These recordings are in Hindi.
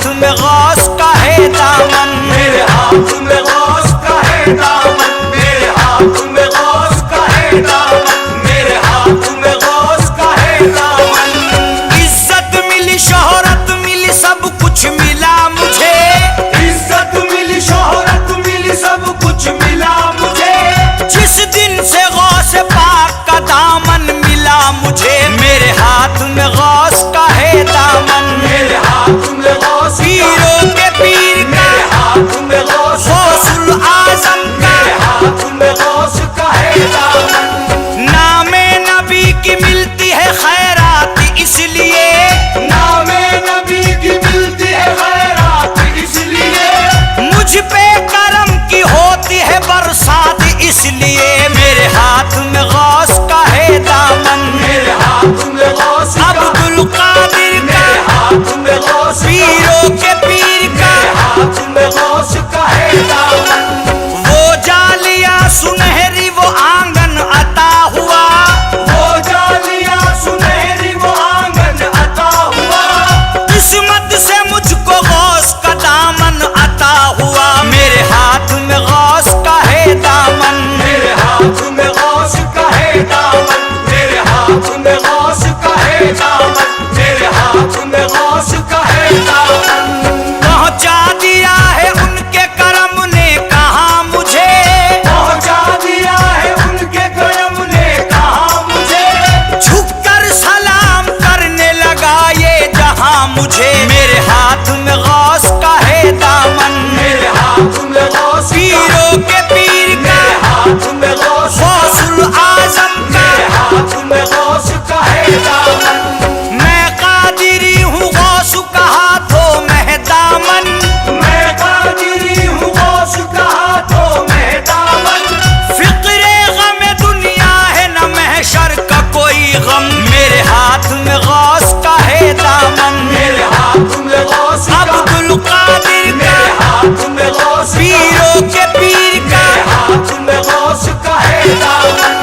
हाथ में गौस का है दामन, मेरे हाथ में गौस का है दामन, मेरे हाथ में गौस का है दामन, मेरे हाथ में गौस का है दामन। इज्जत मिली शोहरत मिली सब कुछ मिला मुझे, इज्जत मिली शोहरत मिली सब कुछ मिला मुझे, जिस दिन से गौस पाक का दामन मिला मुझे। मेरे हाथ में गौस का है दामन, मेरे हाथ में गौस का, पीरों के पीर का, मेरे हाथ में गौस का, गौसुल आजम का, मेरे हाथ में गौस का है दामन। नामे नबी की मिलती है खैरात इसलिए, नामे नबी की मिलती है खैरात इसलिए, मुझ पे करम की होती है बरसात इसलिए। मेरे हाथ में गौस का है दामन, मेरे हाथ में गौस का, अब्दुल कादिर का, मेरे हाथ में गौस का, पीरों के पीर का, मेरे हाथ में गौस का है दामन। वो जालिया सुनहरी वो आंगन अता हुआ, वो जालिया सुनहरी वो आंगन अता हुआ, किस्मत से मुझको गौस का दामन अता हुआ। मेरे हाथ में गौस का है दामन, मेरे हाथ में गौस का है दामन, मेरे हाथ में गौस का है दामन, मेरे हाथ में गौस का है दामन। पहुंचा दिया है उनके करम ने कहा मुझे, पहुंचा दिया है उनके करम ने कहा मुझे, झुककर सलाम करने लगा ये जहां मुझे। मेरे हाथ में गौस का है दामन, मेरे हाथ में गौस का, पीरों के पीर का, मेरे हाथ में गौस का, गौसुल आजम का, मेरे हाथ में गौस का है दामन। मैं कादिरी हूँ गौस का हाथों में दामन, मैं कादिरी हूँ गौस का हाथों में दामन, फिक्रे गम दुनिया है न महशर का कोई गम। मेरे हाथ में गौस का है दामन, मेरे हाथ में गौस का, अब्दुल कादिर का, मेरे हाथ में गौस का, पीरों के पीर का, मेरे हाथ में गौस का है दामन।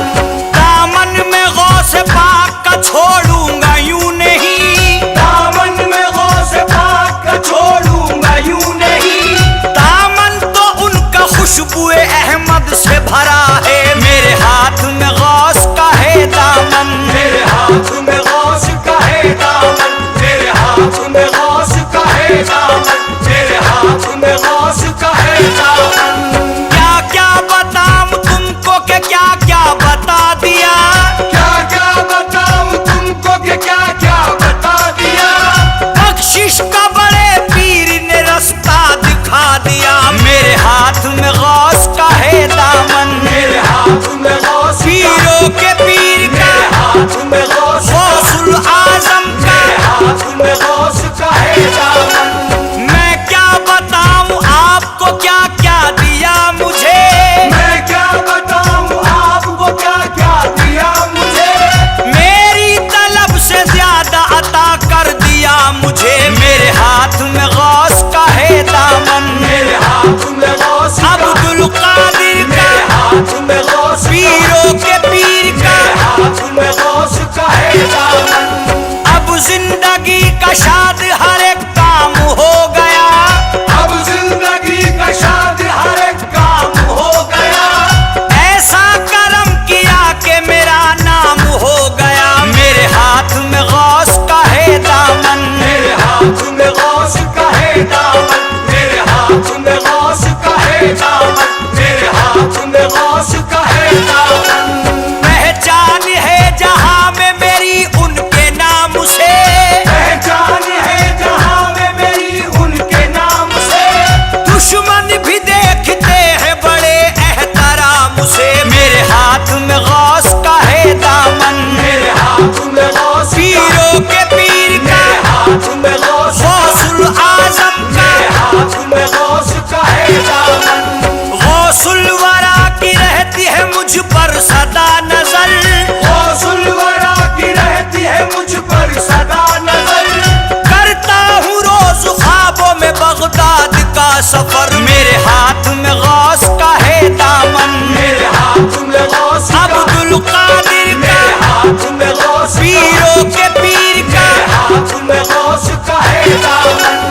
दामन में गौस पाक का छोड़ूंगा यूं नहीं, दामन में गौस पाक का छोड़ूंगा यूं नहीं, दामन तो उनका खुशबुए अहमद से भरा है। मेरे हाथ में गौस का है दामन, मेरे हाथ में गौस का है दामन, मेरे हाथ में गौस का है दामन, मेरे हाथ में गौस का है दामन। क्या क्या बताऊं तुमको के क्या क्या बता दिया, क्या क्या बताऊं तुमको कि क्या क्या बता दिया, बख्शिश का बड़े पीर ने रास्ता दिखा दिया। मेरे हाथ में गौस का है दामन, मेरे हाथ में गौस का, पीरों के पीर का, मेरे हाथ में गौस का, गौसुल आजम का, मेरे हाथ में गौस का है दामन। मैं क्या बताऊं आपको क्या क्या दिया मुझे, मैं क्या बताऊं आपको क्या क्या दिया मुझे, मेरी तलब से ज्यादा अता कर दिया मुझे। मेरे हाथ में गौस का है दामन, मेरे हाथ में गौस का, अब्दुल कादिर का, मेरे हाथ में गौस का, पीरों के पीर का, मेरे हाथ में गौस का है दामन। अब जिंदगी का शाद हर एक काम हो गया, अब जिंदगी का शाद हर एक काम हो गया, ऐसा करम किया कि मेरा नाम हो गया। मेरे हाथ में गौस का है दामन, मेरे हाथ में गौस का है दामन, मेरे हाथ में गौस का है दामन, मेरे हाथ में गौस का है दामन। पहचान है जहां में मेरी उनके नाम से, पहचान है जहां में मेरी उनके नाम से, दुश्मन भी देखते हैं बड़े एहतराम से। मेरे हाथ में गौस का है दामन, मेरे हाथ में गौस का, पीरों के पीर का, मेरे हाथ में गौस का, गौसुल आजम का, मेरे हाथ में गौस का है दामन। गौसुल वरा की रहती है मुझ पर सदा नजर, गौसुल वरा की रहती है मुझ पर सदा नजर, करता हूँ रोज ख्वाबों में बगदाद का सफर। मेरे हाथ में गौस का है दामन, मेरे हाथ में गौस का, अब्दुल कादिर का, मेरे हाथ में गौस का, पीरों के पीर का, मेरे हाथ में गौस का है दामन।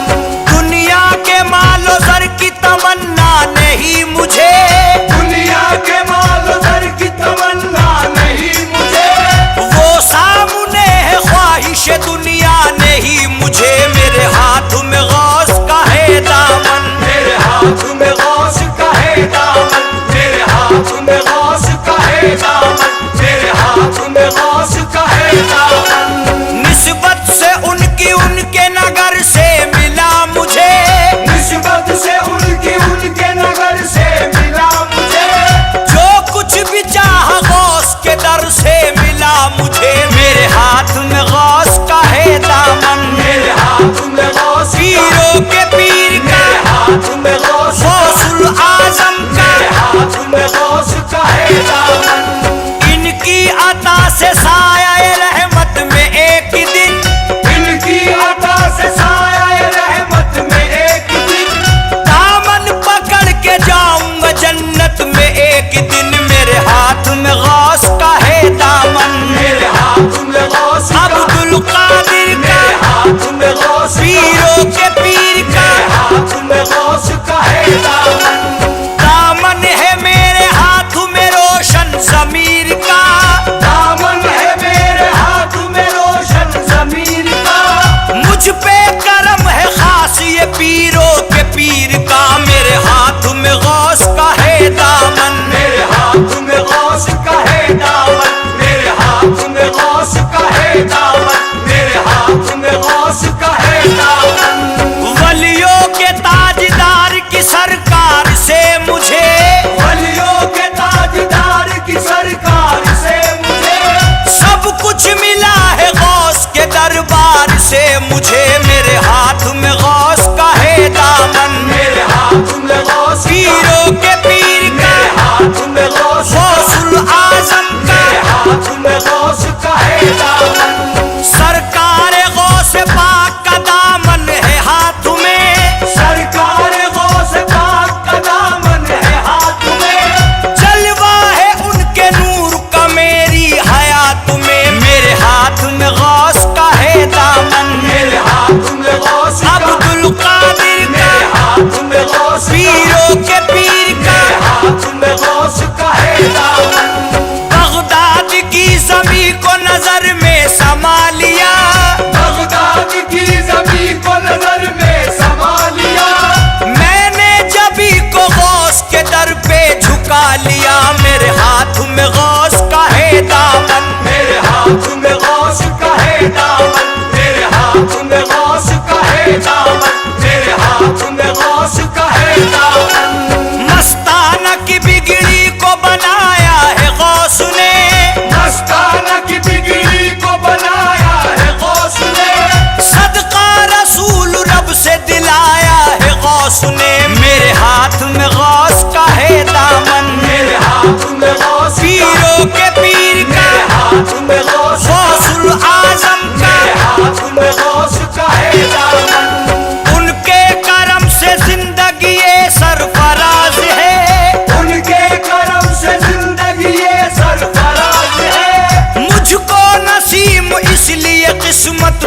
हाथ में गौस का, पीरों के पीर का, मेरे हाथ में गौस का, गौसुल आजम का, मेरे हाथ में गौस का है दामन। इनकी अता से साया रहमत में एक दिन, इनकी अता से साया रहमत में एक दिन, दामन पकड़ के जाऊंगा जन्नत में एक दिन। मेरे हाथ में गौस का है दामन, मेरे हाथ में गौस का, अब्दुल कादिर का, मेरे हाथ में गौस का, पीरों के पीर का, मेरे हाथ में गौस का है दामन। दामन है मेरे हाथ में रोशन ज़मीर का, दामन है मेरे हाथ में रोशन ज़मीर का, मुझ पे करम है खास ये पीरों के पीर का। मेरे हाथ में गौस का है दामन, मेरे हाथ में गौस का है दामन, मेरे हाथ में गौस का है दामन, मेरे हाथ में गौस का है दामन। वलियों के ताजदार की सरकार से मुझे, वलियों के ताजदार की सरकार से मुझे, सब कुछ मिला है गौस के दरबार से मुझे। मेरे हाथ में गौस का है दामन, मेरे हाथ में गौस का, पीरों के पीर का, मेरे हाथ में गौस का, गौसुल आजम का, मेरे हाथ में गौस का है दामन। सरकार गौस पाक का दामन है हाथ में, सरकार गौस पाक का दामन है हाथ में, जलवा है उनके नूर का मेरी हयात में। मेरे हाथ में गौस का है दामन, मेरे हाथ में गौस का, अब्दुल कादिर का, मेरे हाथ में गौस का, पीरों के पीर का, मेरे हाथ में गौस का है दामन। बगदाद की जमी को नजर में समा लिया, बगदाद की ज़मीं को नजर में समा लिया, मैंने जबी को गौस के दर पे झुका लिया। मेरे हाथ में गौस का है दामन, मेरे हाथ में गौस का है दामन, मेरे हाथ में गौस का है दामन, मेरे हाथ में गौस का है दामन। मस्ताना की बिगड़ी को बनाया है गौस ने, मस्ताना की बिगड़ी को बनाया है गौस ने, सदका रसूल रब से दिलाया है गौस ने। मेरे हाथ में गौस का है दामन, मेरे हाथ में गौस का, पीरों के पीर का, मेरे हाथ में गौस का, गौसुल आजम का, मेरे हाथ में गौस का है दामन। उनके करम से जिंदगी ये सरफराज है, उनके करम से जिंदगी ये सरफराज है, मुझको नसीम इसलिए किस्मत